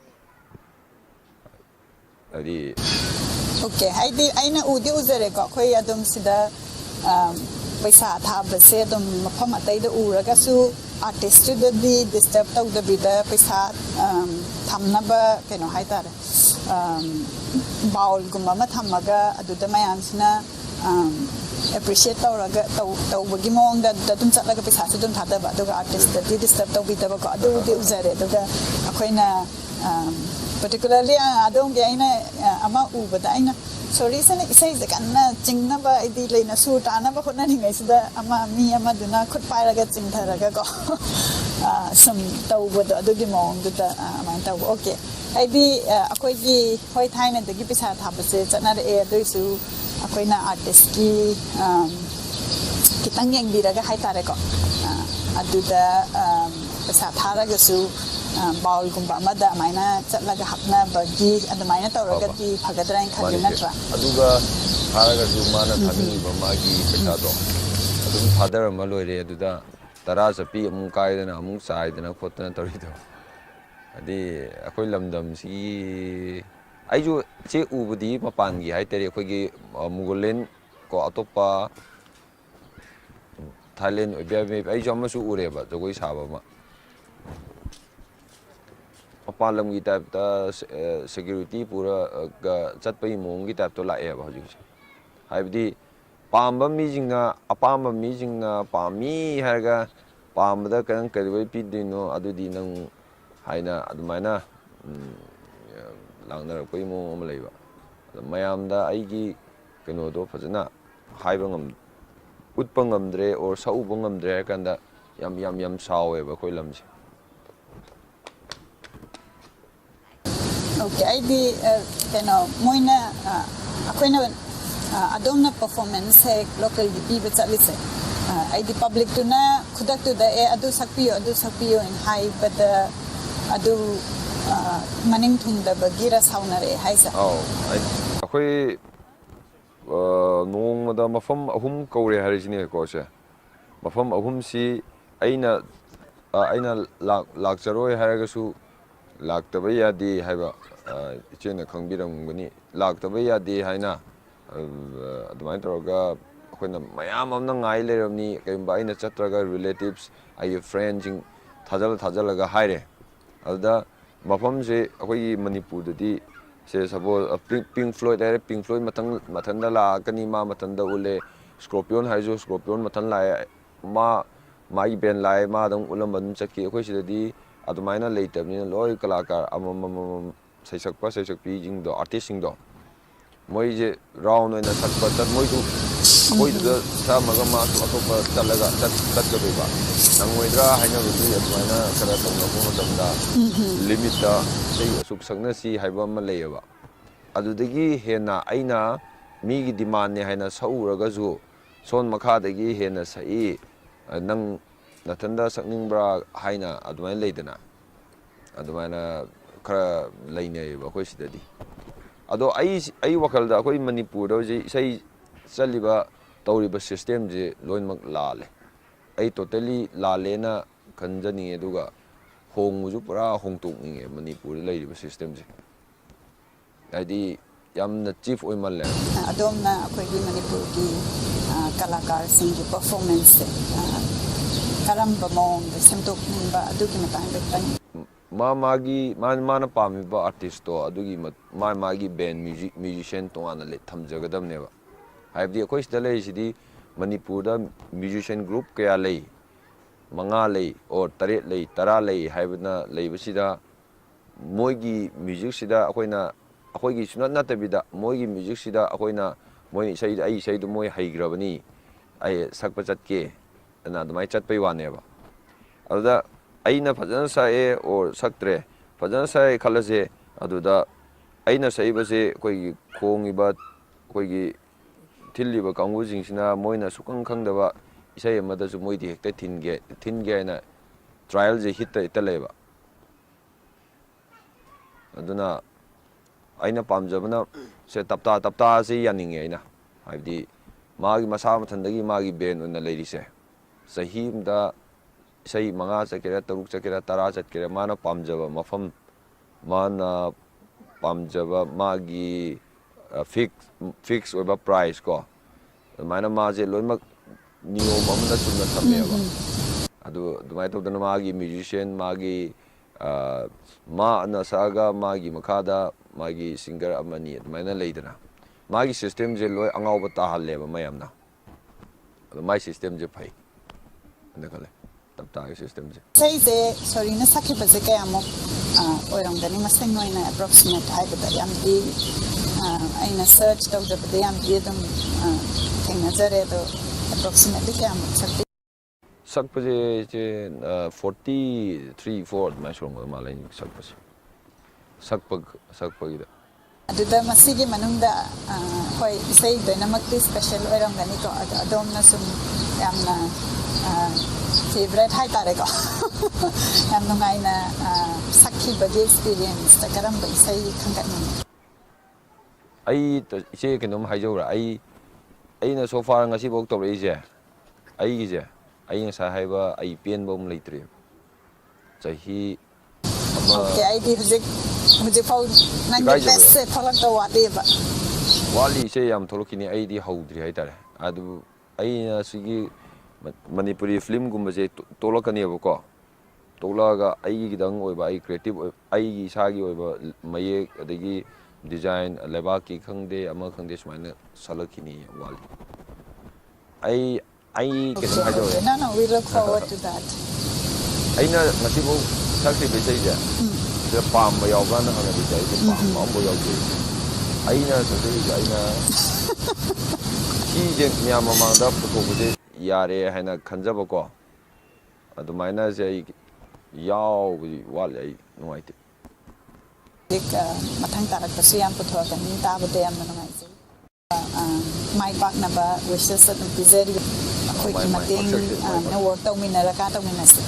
okay हाइदि आइना उदि उजरे को खोइ अदम सिदा पैसा थाबसे अदम मफम अतैद उरगासु artist दि disturb तौदबिदा पैसा थमनबा केनो हाइतारे bowl गुम्बा मा थमगा अदुदा मयामसिना appreciate तौरगा तौबगी मोंग दा तुम चलगा पैसा सु तुम थादबा अदुगा आर्टिस्ट दि डिस्टर्ब तौबिदबा को अदु दि उजरे अदुगा अखोइना particularly adong ge aina ama ubada aina sorry sene isai je kanna chingnaba idi leina su tanaba khona ningai sida ama mi ama duna khut pairaga chingtharaga ko sum tawbodo adugi mong duta ama taw okay aidi akoi gi hoi thaina dagi pisa thabase chana re aduisu akoi na artist ki kitang yang diraga hai tare ko aduda pisa tharaga su बाउल गुम्बा मदा माइना चलगा हपना बगी अदमाइना तौरगति फगदराइन खलि नत्रा अदुगा हारगा Jumana थानि बमागी पेटादो अदुम father म लोइरे अदुदा तरा चपी अमु काइदना अमु चाइदना खोतना तरिदो अदि अखोइ लमदम सी आइजु चे उबुदी मपानगी हाइतरे अखोइगी मुगोलेन को अतोपा थाइलैंड ओबेबे आइजु अमसु उरेबा जगोइ साबा मा पालम की टाइप ता सिक्योरिटी पूरा चटपई मोंग की टाइप तो लाए बा हजि हाइबदी पामबा मीजिंगना अपामबा मीजिंगना पामी हारगा पामदा कन करिबै पिदिनो अदुदी नंग हाइना अदुमाइना लांगनरपई मोंग अम लैबा मयामदा आइगी कनो दो फजना हाइबा ngam उत्पा ngamdre और साउबा ngamdre कंदा यम सावेबा कोइ लमसे ओके आइदि केनो मोइना अखोइना अदोमना परफॉर्मेंस है लोकल गिपी बचलिसे आइदि पब्लिक तुना खुदक तुदा ए अदु सकपियो इन हाई बट अदु मनिंग थुंगदा बगिरा साउनरे हाइसा अखोइ नोंगदा मफम अहुम कौरे हारिसिने कोसे ꯃꯐꯝ ꯑꯍꯨꯝꯁꯤ ꯑꯩꯅ ꯂꯥꯛꯆꯔꯣꯏ ꯍꯥꯏꯔꯒꯁꯨ ꯂꯥꯛꯇꯕ ꯌꯥꯗꯦ ꯍꯥꯏꯕ ꯏꯆꯦꯅ ꯈꯪꯕꯤꯔꯝꯒꯅꯤ ꯂꯥꯛꯇꯕ ꯌꯥꯗꯦ ꯍꯥꯏꯅ ꯑꯗꯨꯃꯥꯏꯅ ꯇꯧꯔꯒ ꯑꯩꯈꯣꯏꯅ ꯃꯌꯥꯝ ꯑꯃꯅ ꯉꯥꯏ ꯂꯩꯔꯕꯅꯤ ꯀꯩꯒꯨꯝꯕ ꯑꯩꯅ ꯆꯠꯇ꯭ꯔꯒ ꯔꯤꯂꯦꯇꯤꯚꯁ ꯑꯩꯒꯤ ꯐ꯭ꯔꯦꯟꯁꯤꯡ ꯊꯥꯖꯤꯜꯂꯒ ꯍꯥꯏꯔꯦ ꯑꯗꯨꯗ ꯃꯐꯝꯁꯦ ꯑꯩꯈꯣꯏꯒꯤ ꯃꯅꯤꯄꯨꯔꯗꯗꯤ ꯁꯦ ꯁꯄꯣꯁ ꯄꯤꯡ ꯐ꯭ꯂꯣꯏꯗ ꯍꯥꯏꯔꯦ ꯄꯤꯡ ꯐ꯭ꯂꯣꯏꯗ ꯃꯊꯟꯗ ꯂꯥꯛꯀꯅꯤ ꯃꯥ ꯃꯊꯟꯗ ꯎꯠꯂꯦ ꯁ꯭ꯀꯣꯔꯄꯤꯌꯣꯟ ꯍꯥꯏꯔꯁꯨ ꯁ꯭ꯀꯣꯔꯄꯤꯌꯣꯟ ꯃꯊꯟ ꯂꯥꯛꯑꯦ ꯃꯥꯒꯤ ꯕꯦꯟ ꯂꯥꯛꯑꯦ ꯃꯥ ꯑꯗꯨꯝ ꯎꯠꯂꯝꯕ ꯑꯗꯨꯝ ꯆꯠꯈꯤ ꯑꯩꯈꯣꯏ ꯁꯤꯗꯗꯤ ꯑꯗꯨꯃꯥꯏꯅ ꯂꯩꯇꯕꯅꯤꯅ ꯂꯣꯏ ꯀꯂꯥꯀꯥꯔ ꯑꯃꯃꯝ ꯁꯩꯁꯛꯄꯤꯁꯤꯡꯗꯣ ꯑꯥꯔꯇꯤꯁꯁꯤꯡꯗꯣ ꯃꯣꯏꯁꯦ ꯔꯥꯎꯟ ꯑꯣꯏꯅ ꯁꯛꯄ ꯃꯣꯏꯁꯨ ꯑꯩꯈꯣꯏꯗꯨꯗ ꯁꯛꯑꯝꯃꯒ ꯃꯥꯁꯨ ꯑꯇꯣꯞꯄ ꯆꯠꯀꯗꯣꯏꯕ ꯅꯪꯉꯣꯏꯗ꯭ꯔꯥ ꯍꯥꯏꯅꯕꯒꯤ ꯑꯗꯨꯃꯥꯏꯅ ꯈꯔ ꯇꯧꯅꯕ ꯃꯇꯝꯗ ꯂꯤꯃꯤꯠꯇ ꯏꯁꯩ ꯑꯁꯨꯛ ꯁꯛꯅꯁꯤ ꯍꯥꯏꯕ ꯑꯃ ꯂꯩꯌꯦꯕ ꯑꯗꯨꯗꯒꯤ ꯍꯦꯟꯅ ꯑꯩꯅ ꯃꯤꯒꯤ ꯗꯤꯃꯥꯟꯅꯦ ꯍꯥꯏꯅ ꯁꯛꯎꯔꯒꯁꯨ ꯁꯣꯟ ꯃꯈꯥꯗꯒꯤ ꯍꯦꯟꯅ ꯁꯛꯏ ꯅꯪ ꯅꯊꯟꯗ ꯁꯛꯅꯤꯡꯕ꯭ꯔꯥ ꯍꯥꯏꯅ ꯑꯗꯨꯃꯥꯏꯅ ꯂꯩꯗꯅ ꯑꯗꯨꯃꯥꯏꯅ ꯈꯔ ꯂꯩꯅꯩꯌꯦꯕ ꯑꯩꯈꯣꯏ ꯁꯤꯗꯗꯤ ꯑꯗꯣ ꯑꯩ ꯋꯥꯈꯜꯗ ꯑꯩꯈꯣꯏ ꯃꯅꯤꯄꯨꯔꯗ ꯍꯧꯖꯤꯛ ꯏꯁꯩ ꯆꯠꯂꯤꯕ ꯇꯧꯔꯤꯕ ꯁꯤꯁꯇꯦꯝꯁꯦ ꯂꯣꯏꯅꯃꯛ ꯂꯥꯜꯂꯦ ꯑꯩ ꯇꯣꯇꯦꯂꯤ ꯂꯥꯜꯂꯦꯅ ꯈꯟꯖꯅꯤꯡꯉꯦ ꯑꯗꯨꯒ ꯍꯣꯡꯕꯁꯨ ꯄꯨꯔꯥ ꯍꯣꯡꯇꯣꯛꯅꯤꯡꯉꯦ ꯃꯅꯤꯄꯨꯔꯗ ꯂꯩꯔꯤꯕ ꯁꯤꯁꯇꯦꯝꯁꯦ ꯍꯥꯏꯗꯤ ꯌꯥꯝꯅ ꯆꯤꯐ ꯑꯣꯏꯃꯜꯂꯦ ꯑꯗꯣꯝꯅ ꯑꯩꯈꯣꯏꯒꯤ ꯃꯅꯤꯄꯨꯔꯒꯤ ꯀꯂꯥꯀꯥꯔꯁꯤꯡꯒꯤ ꯄꯔꯐꯣꯔꯃꯦꯟꯁꯁꯦ ꯀꯔꯝꯕ ꯃꯑꯣꯡꯗ ꯁꯦꯝꯗꯣꯛꯅꯤꯡꯕ ꯑꯗꯨꯒꯤ ꯃꯇꯥꯡꯗ ꯈꯤꯇꯪ ꯃꯥꯅ ꯄꯥꯝꯃꯤꯕ ꯑꯥꯔꯇꯤꯁꯇꯣ ꯑꯗꯨꯒꯤ ꯃꯥꯒꯤ ꯕꯦꯟ ꯃ꯭ꯌꯨꯖꯤꯁꯤꯌꯥꯟ ꯇꯣꯉꯥꯟꯅ ꯊꯝꯖꯒꯗꯕꯅꯦꯕ ꯍꯥꯏꯕꯗꯤ ꯑꯩꯈꯣꯏ ꯁꯤꯗ ꯂꯩꯔꯤꯁꯤꯗꯤ ꯃꯅꯤꯄꯨꯔꯗ ꯃ꯭ꯌꯨꯖꯤꯁꯤꯌꯥꯟ ꯒ꯭ꯔꯨꯞ ꯀꯌꯥ ꯂꯩ 5 ꯂꯩ ꯑꯣꯔ 7 ꯂꯩ 10 ꯂꯩ ꯍꯥꯏꯕꯅ ꯂꯩꯕꯁꯤꯗ ꯃꯣꯏꯒꯤ ꯃ꯭ꯌꯨꯖꯤꯛꯁꯤꯗ ꯑꯩꯈꯣꯏꯒꯤ ꯁꯨꯅꯠ ꯅꯠꯇꯕꯤꯗ ꯃꯣꯏꯒꯤ ꯃ꯭ꯌꯨꯖꯤꯛꯁꯤꯗ ꯑꯩ ꯏꯁꯩꯗꯣ ꯃꯣꯏ ꯍꯩꯈ꯭ꯔꯕꯅꯤ ꯑꯩ ꯁꯛꯄ ꯆꯠꯀꯦ ꯑꯗꯨꯅ ꯑꯗꯨꯃꯥꯏꯅ ꯆꯠꯄꯩ ꯋꯥꯅꯦꯕ ꯑꯗꯨꯗ ꯑꯩꯅ ꯐꯖꯅ ꯁꯛꯑꯦ ꯑꯣꯔ ꯁꯛꯇ꯭ꯔꯦ ꯐꯖꯅ ꯁꯛꯑꯦ ꯈꯜꯂꯁꯦ ꯑꯗꯨꯗ ꯑꯩꯅ ꯁꯛꯏꯕꯁꯦ ꯑꯩꯈꯣꯏꯒꯤ ꯈꯣꯡꯉꯤꯕ ꯑꯩꯈꯣꯏꯒꯤ ꯊꯤꯜꯂꯤꯕ ꯀꯥꯡꯕꯨꯁꯤꯡꯁꯤꯅ ꯃꯣꯏꯅ ꯁꯨꯛꯈꯪ ꯈꯪꯗꯕ ꯏꯁꯩ ꯑꯃꯗꯁꯨ ꯃꯣꯏꯗꯤ ꯍꯦꯛꯇ ꯊꯤꯟꯒꯦ ꯍꯥꯏꯅ ꯇ꯭ꯔꯥꯏꯌꯦꯜꯁꯦ ꯍꯦꯛꯇ ꯂꯩꯌꯦꯕ ꯑꯗꯨꯅ ꯑꯩꯅ ꯄꯥꯝꯖꯕꯅ ꯁꯦ ꯇꯞꯇꯥꯁꯤ ꯌꯥꯅꯤꯡꯉꯦ ꯑꯩꯅ ꯍꯥꯏꯕꯗꯤ ꯃꯥꯒꯤ ꯃꯁꯥ ꯃꯊꯟꯗꯒꯤ ꯃꯥꯒꯤ ꯕꯦꯟ ꯑꯣꯏꯅ ꯂꯩꯔꯤꯁꯦ ꯆꯍꯤ ꯑꯃꯗ ꯏꯁꯩ 5 ꯆꯠꯀꯦꯔꯥ 6 ꯆꯠꯀꯦꯔꯥ 10 ꯆꯠꯀꯦꯔꯥ ꯃꯥꯅ ꯄꯥꯝꯖꯕ ꯃꯐꯝ ꯃꯥꯅ ꯄꯥꯝꯖꯕ ꯃꯥꯒꯤ ꯐꯤꯛꯁ ꯑꯣꯏꯕ ꯄ꯭ꯔꯥꯏꯁ ꯀꯣ ꯑꯗꯨꯃꯥꯏꯅ ꯃꯥꯁꯦ ꯂꯣꯏꯅꯃꯛ ꯅꯤꯌꯣꯝ ꯑꯃꯗ ꯆꯨꯝꯅ ꯊꯝꯃꯦꯕ ꯑꯗꯨꯃꯥꯏꯅ ꯇꯧꯗꯅ ꯃꯥꯒꯤ ꯃ꯭ꯌꯨꯖꯤꯁꯤꯌꯥꯟ ꯃꯥꯒꯤ ꯃꯥꯅ ꯁꯛꯑꯒ ꯃꯥꯒꯤ ꯃꯈꯥꯗ ꯃꯥꯒꯤ ꯁꯤꯡꯒꯔ ꯑꯃꯅꯤ ꯑꯗꯨꯃꯥꯏꯅ ꯂꯩꯗꯅ ꯃꯥꯒꯤ ꯁꯤꯁꯇꯦꯝꯁꯦ ꯂꯣꯏ ꯑꯉꯥꯎꯕ ꯇꯥꯍꯜꯂꯦꯕ ꯃꯌꯥꯝꯅ ꯑꯗꯣ ꯃꯥꯒꯤ ꯁꯤꯁꯇꯦꯝꯁꯦ ꯐꯩ ꯑꯅ ꯈꯜꯂꯦ ꯇꯞꯇꯥꯒꯤ ꯁꯤꯁꯇꯦꯝꯁꯦ ꯏꯁꯩꯁꯦ ꯁꯣꯔꯤꯅ ꯁꯛꯈꯤꯕꯁꯦ ꯀꯌꯥꯃꯨꯛ ꯑꯣꯏꯔꯝꯒꯅꯤ ꯃꯁꯤꯡ ꯑꯣꯏꯅ ꯑꯦꯄ꯭ꯔꯣꯛꯁꯤꯃꯦꯠ ꯍꯥꯏꯕꯗ ꯌꯥꯝꯗꯤ ꯑꯩꯅ ꯁꯔꯆ ꯇꯧꯖꯕꯗ ꯌꯥꯝꯗꯤ ꯑꯗꯨꯝ ꯊꯦꯡꯅꯖꯔꯦ ꯑꯗꯣ ꯑꯦꯄ꯭ꯔꯣꯛꯁꯤꯃꯦꯠꯂꯤ ꯀꯌꯥꯃꯨꯛ ꯁꯛꯄꯁꯦ 43-4 ꯑꯗꯨꯃꯥꯏꯅ ꯁꯨꯔꯝꯒꯗꯧ ꯃꯥꯜꯂꯦ ꯁꯛꯄꯁꯦ ꯁꯛꯄꯒꯤꯗ ꯑꯗꯨꯗ ꯃꯁꯤꯒꯤ ꯃꯅꯨꯡꯗ ꯍꯣꯏ ꯏꯁꯩ ꯂꯣꯏꯅꯃꯛꯇꯤ ꯁ꯭ꯄꯦꯁꯦꯜ ꯑꯣꯏꯔꯝꯒꯅꯤꯀꯣ ꯑꯗꯣ ꯑꯗꯣꯝꯅ ꯁꯨꯝ ꯌꯥꯝꯅ ꯐꯦꯚꯔꯦꯠ ꯍꯥꯏꯇꯥꯔꯦꯀꯣ ꯌꯥꯝ ꯅꯨꯡꯉꯥꯏꯅ ꯁꯛꯈꯤꯕꯒꯤ ꯑꯦꯛꯁꯄꯤꯔꯤꯌꯦꯟꯁꯇ ꯀꯔꯝꯕ ꯏꯁꯩ ꯈꯟꯒꯠꯅꯤꯡꯉꯤ ꯑꯩ ꯏꯆꯦ ꯀꯩꯅꯣꯝ ꯍꯥꯏꯖꯧꯔꯥ ꯑꯩꯅ ꯁꯣꯐꯥꯔ ꯉꯁꯤꯐꯥꯎ ꯇꯧꯔꯛꯏꯁꯦ ꯑꯩꯒꯤꯁꯦ ꯑꯩ ꯉꯁꯥꯏ ꯍꯥꯏꯕ ꯑꯩ ꯄꯦꯟꯕ ꯑꯃ ꯂꯩꯇ꯭ꯔꯦꯕ ꯆꯍꯤ ꯑꯃ ꯑꯣꯀꯦ ꯑꯩꯗꯤ ꯍꯧꯖꯤꯛꯐꯥꯎ ꯅꯪꯒꯤ ꯏꯀꯥꯏꯖꯕꯗꯣ ꯕꯦꯁꯁꯦ ꯊꯣꯛꯂꯛꯇ ꯋꯥꯠꯂꯤꯕ ꯋꯥꯠꯂꯤ ꯏꯁꯩ ꯌꯥꯝ ꯊꯣꯛꯂꯛꯈꯤꯅꯤ ꯑꯩꯗꯤ ꯍꯧꯗ꯭ꯔꯤ ꯍꯥꯏꯇꯥꯔꯦ ꯑꯗꯨꯕꯨ ꯑꯩꯅ ꯁꯤꯒꯤ ꯃꯅꯤꯄꯨꯔꯤ ꯐꯤꯂꯝꯒꯨꯝꯕꯁꯦ ꯇꯣꯛꯂꯛꯀꯅꯦꯕꯀꯣ ꯇꯣꯛꯂꯛꯑꯒ ꯑꯩꯒꯤꯗꯪ ꯑꯣꯏꯕ ꯑꯩ ꯀ꯭ꯔꯤꯌꯦꯇꯤꯞ ꯑꯩꯒꯤ ꯏꯁꯥꯒꯤ ꯑꯣꯏꯕ ꯃꯌꯦꯛ ꯑꯗꯒꯤ ꯗꯤꯖꯥꯏꯟ ꯂꯩꯕꯥꯛꯀꯤ ꯈꯪꯗꯦ ꯑꯃ ꯈꯪꯗꯦ ꯁꯨꯃꯥꯏꯅ ꯁꯛꯂꯛꯈꯤꯅꯤ ꯌꯥꯝ ꯋꯥꯠꯂꯤ ꯑꯩ ꯀꯩꯅꯣꯝ ꯍꯥꯏꯖꯧꯔꯦ We look forward to that. ꯑꯩꯅ ꯉꯁꯤꯐꯥꯎ ꯁꯛꯈ꯭ꯔꯤꯕ ꯏꯁꯩꯁꯦ ꯁꯤꯗ ꯄꯥꯝꯕ ꯌꯥꯎꯕ꯭ꯔꯥꯅ ꯍꯪꯉꯛꯏꯁꯦ ꯑꯩꯁꯦ ꯄꯥꯝꯕ ꯑꯃꯐꯥꯎ ꯌꯥꯎꯗꯦ ꯑꯩꯅ ꯁꯛꯆꯔꯤꯁꯦ ꯑꯩꯅ ꯁꯤꯁꯦ ꯃꯌꯥꯝ ꯃꯃꯥꯡꯗ ꯄꯨꯊꯣꯛꯄꯁꯦ ꯌꯥꯔꯦ ꯍꯥꯏꯅ ꯈꯟꯖꯕꯀꯣ ꯑꯗꯨꯃꯥꯏꯅꯁꯦ ꯑꯩ ꯌꯥꯎꯕꯗꯤ ꯋꯥꯠꯂꯦ ꯑꯩ ꯅꯨꯡꯉꯥꯏꯇꯦ ꯃꯊꯪ ꯇꯥꯔꯛꯄꯁꯨ ꯌꯥꯝ ꯄꯨꯊꯣꯛꯀꯅꯤ ꯇꯥꯕꯗ ꯌꯥꯝꯅ ꯅꯨꯡꯉꯥꯏꯖꯩ ꯃꯥꯏ ꯄꯥꯛꯅꯕ ꯋꯤꯁꯦꯁ ꯑꯗꯨꯝ ꯄꯤꯖꯔꯤ ꯑꯩꯈꯣꯏꯒꯤ ꯃꯇꯦꯡ ꯋꯥꯔꯛ ꯇꯧꯃꯤꯟꯅꯁꯤ